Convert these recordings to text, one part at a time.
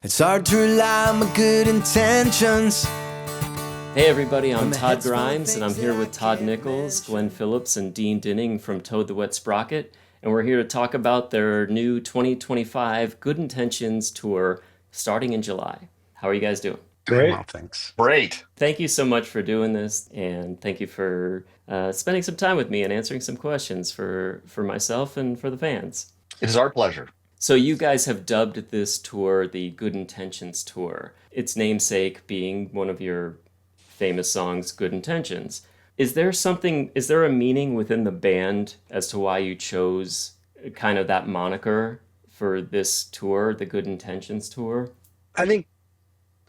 It's hard to rely on my good intentions. Hey everybody, I'm Todd Grimes, and I'm here with Todd Nichols, Glen Phillips, and Dean Dinning from Toad the Wet Sprocket, and we're here to talk about their new 2025 Good Intentions tour starting in July. How are you guys doing? Doing Great. well, thanks. Great. Thank you so much for doing this, and thank you for spending some time with me and answering some questions for myself and for the fans. It is our pleasure. So you guys have dubbed this tour the Good Intentions Tour. Its namesake being one of your famous songs, Good Intentions. Is there a meaning within the band as to why you chose kind of that moniker for this tour, the Good Intentions Tour? I think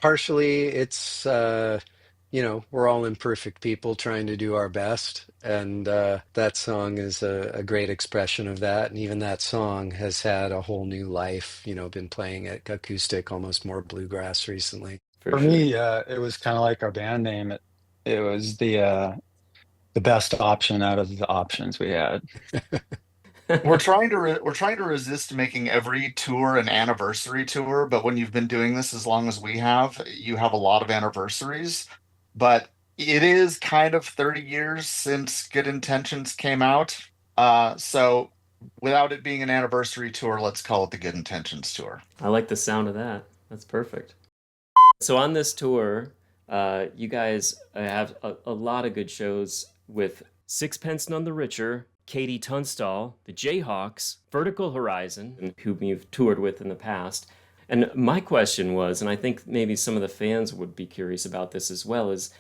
partially it's we're all imperfect people trying to do our best, and that song is a great expression of that. And even that song has had a whole new life. Been playing it acoustic, almost more bluegrass recently. For For sure. me, it was kind of like our band name. It was the best option out of the options we had. We're trying to resist making every tour an anniversary tour, but when you've been doing this as long as we have, you have a lot of anniversaries. But it is kind of 30 years since Good Intentions came out. So without it being an anniversary tour, let's call it the Good Intentions tour. I like the sound of that. That's perfect. So on this tour, you guys have a lot of good shows with Sixpence None the Richer, Katie Tunstall, the Jayhawks, Vertical Horizon, whom you've toured with in the past. And my question was, and I think maybe some of the fans would be curious about this as well, is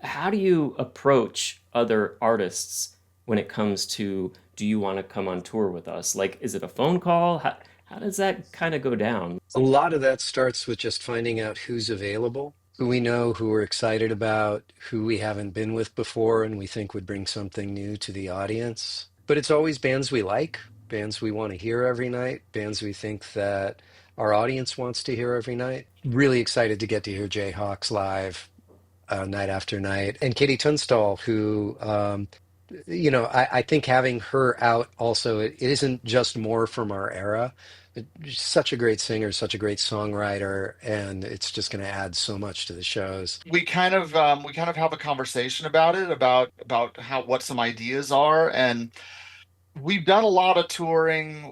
how do you approach other artists when it comes to, do you want to come on tour with us? Like, is it a phone call? How does that kind of go down? A lot of that starts with just finding out who's available, who we know, who we're excited about, who we haven't been with before, and we think would bring something new to the audience. But it's always bands we like, bands we want to hear every night, bands we think that our audience wants to hear every night. Really excited to get to hear Jayhawks live night after night. And Katie Tunstall, who, I think having her out also, it isn't just more from our era. She's such a great singer, such a great songwriter, and it's just going to add so much to the shows. We kind of have a conversation about it, about how what some ideas are, and we've done a lot of touring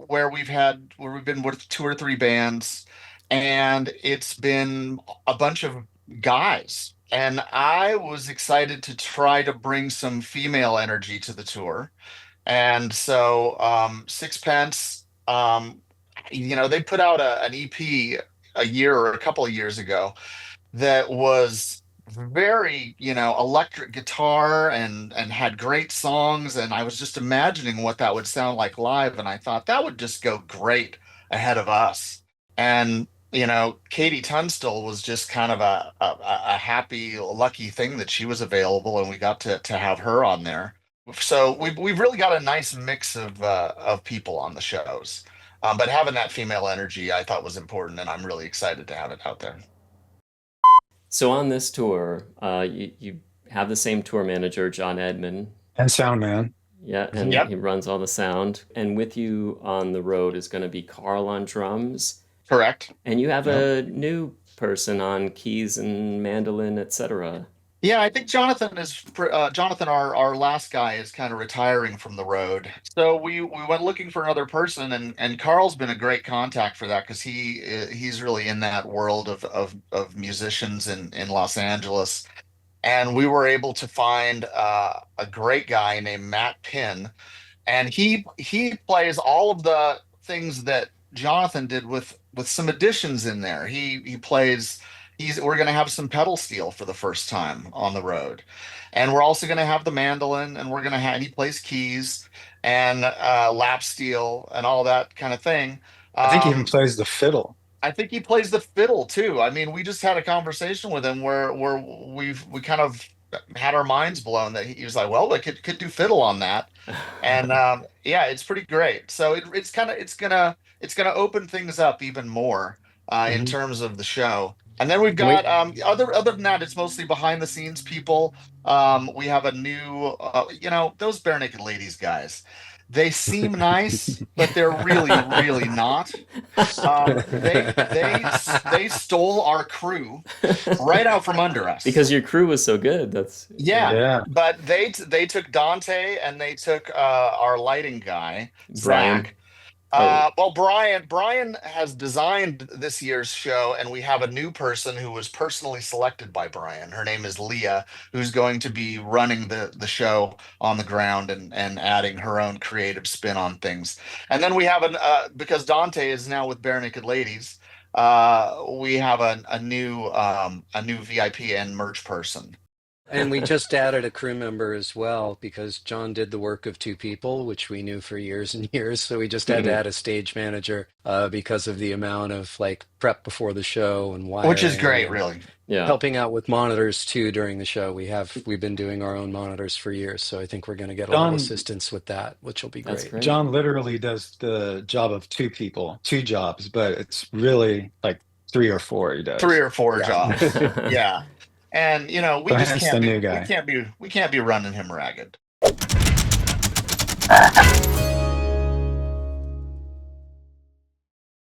where we've been with two or three bands, and it's been a bunch of guys. And I was excited to try to bring some female energy to the tour. And so Sixpence, they put out an EP a year or a couple of years ago that was very, electric guitar and had great songs. And I was just imagining what that would sound like live. And I thought that would just go great ahead of us. And, Katie Tunstall was just kind of a happy, lucky thing that she was available and we got to have her on there. So we've really got a nice mix of people on the shows. But having that female energy I thought was important, and I'm really excited to have it out there. So on this tour, you have the same tour manager, John Edmond. And Sound Man. Yeah, and Yep, he runs all the sound. And with you on the road is going to be Carl on drums. correct. And you have Yep. a new person on keys and mandolin, etc. Yeah, I think Jonathan, our last guy, is kind of retiring from the road. So we went looking for another person, and Carl's been a great contact for that because he's really in that world of musicians in Los Angeles. And we were able to find a great guy named Matt Pinn, and he plays all of the things that Jonathan did with some additions in there. He plays. We're going to have some pedal steel for the first time on the road, and we're also going to have the mandolin, and we're going to have. And he plays keys and lap steel and all that kind of thing. I think he even Um, plays the fiddle. I think he plays the fiddle too. I mean, we just had a conversation with him where we kind of had our minds blown that he was like, well, I could do fiddle on that, and yeah, it's pretty great. So it's kind of it's gonna open things up even more in Mhm. terms of the show. And then we've And we got other than that, it's mostly behind the scenes people. We have a new those Bare Naked Ladies guys. They seem nice, but they're really, really not. They stole our crew right out from under us. Because your crew was so good. That's Yeah, Yeah. but they took Dante and they took our lighting guy, Brian. Zach. Oh. Well, Brian has designed this year's show, and we have a new person who was personally selected by Brian. Her name is Leah, who's going to be running the show on the ground and adding her own creative spin on things. And then we have because Dante is now with Bare Naked Ladies, we have a new VIP and merch person. And we just added a crew member as well because John did the work of two people, which we knew for years and years. So we just had to add a stage manager because of the amount of like prep before the show and wiring. Which is great, and really. Yeah. helping out with monitors too during the show. We've been doing our own monitors for years, so I think we're going to get a little assistance with that, which will be That's great. great. John literally does the job of two people, two jobs, but it's really like 3 or 4 he does. 3 or 4 Yeah. jobs. Yeah. And we So just hence can't the be, new guy. we can't be running him ragged.